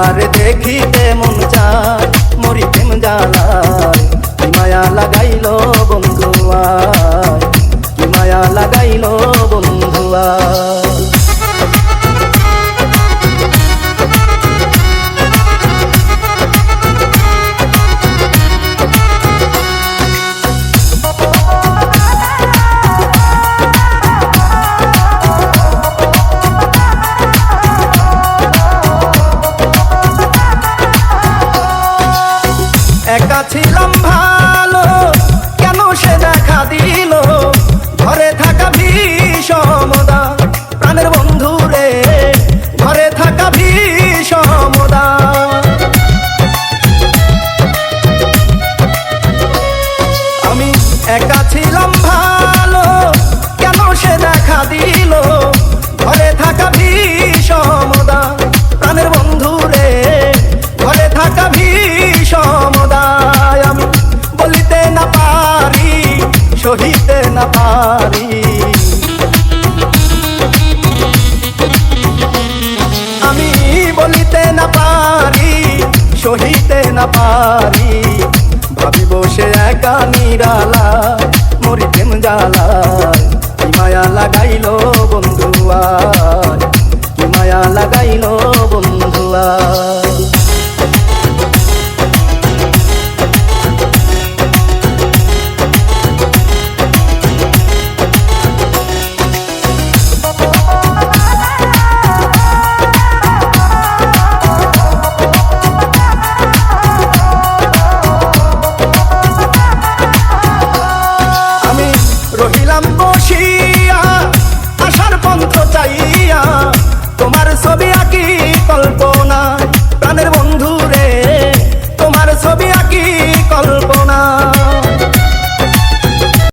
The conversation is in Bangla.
তারে দেখিতে মন চায় মরি প্রেম জ্বালায় কি মায়া লাগাইলো বন্ধু আয় কি মায়া লাগাইলো বন্ধু আয় একা ছিলাম ভালো কেন সে দেখা দিল ঘরে থাকা বিষমদা প্রাণের বন্ধু রে ঘরে থাকা বিষমদা আমি একা ছিলাম ভালো কেন সে দেখা দিল ঘরে থাকা বিষমদা প্রাণের বন্ধু রে ঘরে থাকা সমুদায় আমি বলিতে না পারি সহিতে না পারি আমি বলিতে না পারি সহিতে না পারি ভাবি বসে একা নিরালা মরি প্রেম জ্বালায় কি মায়া লাগাইলো বন্ধু আয়